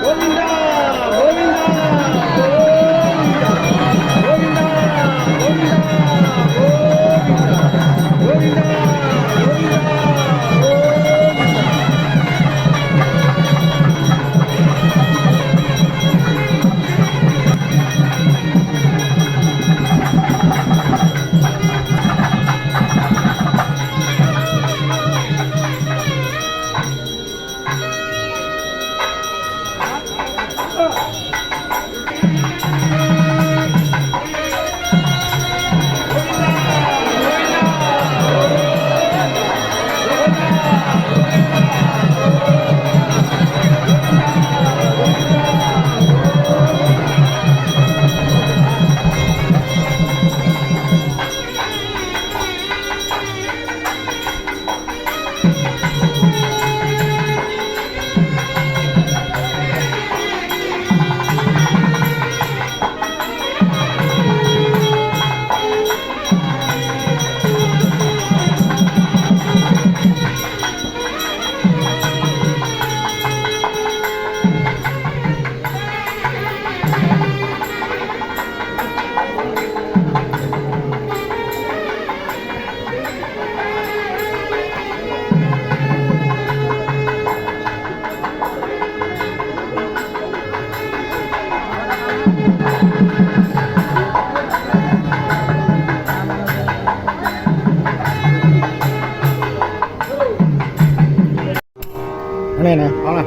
கோவிந்தா கோவிந்தா அண்ணே வாங்க.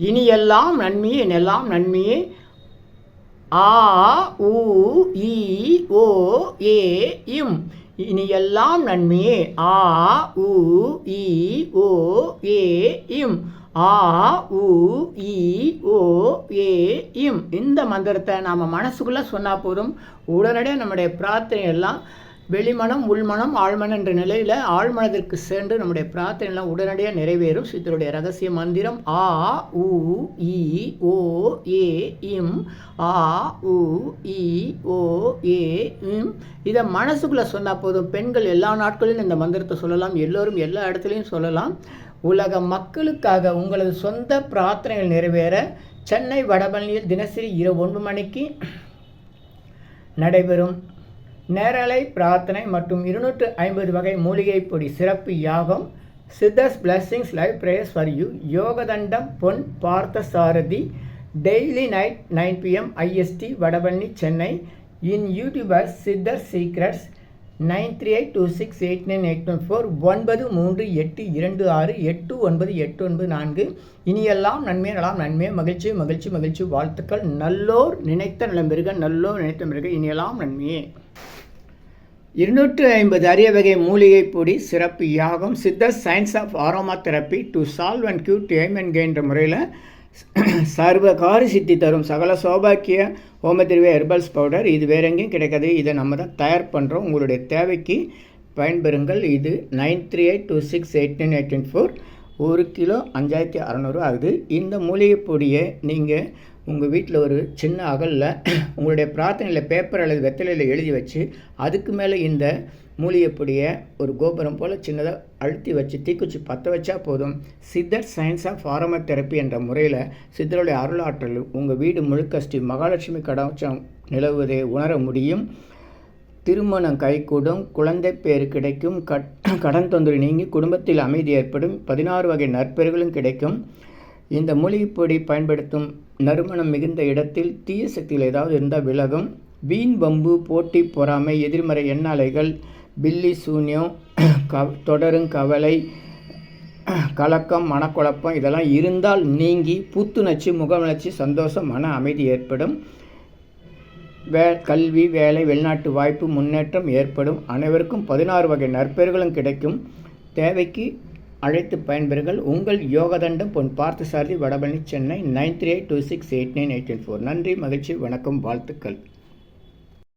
இனி எல்லாம் நன்மையே எல்லாம் நன்மையே. ஆ உ இ ஓ ஏ இம். இனி எல்லாம் நன்மையே. ஆ உ இ ஓ ஏ இம். ஆ உ இ ஓ ஏ இம். இந்த மந்திரத்தை நாம் மனசுக்குள்ளே சொன்னால் போதும், உடனடியாக நம்முடைய பிரார்த்தனை எல்லாம் வெளிமனம் உள்மனம் ஆழ்மனம் என்ற நிலையில் ஆழ்மனத்திற்கு சென்று நம்முடைய பிரார்த்தனைலாம் உடனடியாக நிறைவேறும். சித்தருடைய ரகசிய மந்திரம் ஆ உ இ ஓ ஏ இம். ஆ உ இ ஓ ஏ இம். இதை மனசுக்குள்ளே சொன்னால் போதும். பெண்கள் எல்லா நாட்களிலும் இந்த மந்திரத்தை சொல்லலாம், எல்லோரும் எல்லா இடத்துலையும் சொல்லலாம். உலக மக்களுக்காக உங்களது சொந்த பிரார்த்தனைகள் நிறைவேற சென்னை வடபழனியில் தினசரி இரவு 9 மணிக்கு நடைபெறும் நேரலை பிரார்த்தனை மற்றும் 250 வகை மூலிகை பொடி சிறப்பு யாகம் Siddhars blessings live prayers for you. யோகதண்டம் Pon Parthasarathy daily night 9 PM IST Vadapalani Chennai. In YouTubers Siddhar secrets 9382689814 9382689894. இனியெல்லாம் நன்மை நலாம் நன்மை மகிழ்ச்சி மகிழ்ச்சி மகிழ்ச்சி வாழ்த்துக்கள். நல்லோர் நினைத்த நலம் பெருக, நல்லோர் நினைத்த பெருக. இனியெல்லாம் நன்மையே. 250 அரிய வகை மூலிகை பொடி சிறப்பு யாகம் சித்தர் science of aromatherapy to solve and cure to aim and gain என்ற முறையில் சர்வகாரி சித்தி தரும் சகல சௌபாக்கிய ஹோமதிர்வே ஹெர்பல்ஸ் பவுடர். இது வேற எங்கேயும் கிடைக்காது, இதை நம்ம தான் தயார் பண்ணுறோம். உங்களுடைய தேவைக்கு பயன்பெறுங்கள். இது 9382689814. 1 கிலோ 5600 ஆகுது. இந்த மூலிகை பொடியை நீங்கள் உங்கள் வீட்டில் ஒரு சின்ன அகலில் உங்களுடைய பிரார்த்தனையில் பேப்பர் அல்லது வெத்தலையில் எழுதி வச்சு அதுக்கு மேலே இந்த மூலிகை பொடியை ஒரு கோபுரம் போல் சின்னதாக அழுத்தி வச்சு தீக்குச்சி பற்ற வச்சா போதும். சித்தர் சயின்ஸ் ஆஃப் ஆரோமா தெரப்பி என்ற முறையில் சித்தருடைய அருளாற்றல் உங்கள் வீடு முழுக்க ஸ்ரீ மகாலட்சுமி கடாட்சம் நிலவுவதை உணர முடியும். திருமணம் கைகூடும், குழந்தை பேர் கிடைக்கும், கடன் தொந்தரவு நீங்கி குடும்பத்தில் அமைதி ஏற்படும், 16 வகை நற்பெயர்களும் கிடைக்கும். இந்த மூலிகைப்பொடி பயன்படுத்தும் நறுமணம் மிகுந்த இடத்தில் தீய சக்திகள் ஏதாவது இருந்தால் விலகும். வீண் பம்பு, போட்டி, பொறாமை, எதிர்மறை எண்ணாலைகள், பில்லி சூன்யம், தொடரும் கவலை, கலக்கம், மனக்குழப்பம் இதெல்லாம் இருந்தால் நீங்கி புத்துணர்ச்சி, முகவளர்ச்சி, சந்தோஷம், மன அமைதி ஏற்படும். கல்வி, வேலை, வெளிநாட்டு வாய்ப்பு, முன்னேற்றம் ஏற்படும். அனைவருக்கும் 16 வகை நற்பெயர்களும் கிடைக்கும். தேவைக்கு அழைத்து பயன்பெறுங்கள். உங்கள் யோகதண்டம் பொன் பார்த்தசாரதி வடபழனி சென்னை 9382689814. நன்றி, மகிழ்ச்சி, வணக்கம், வாழ்த்துக்கள்.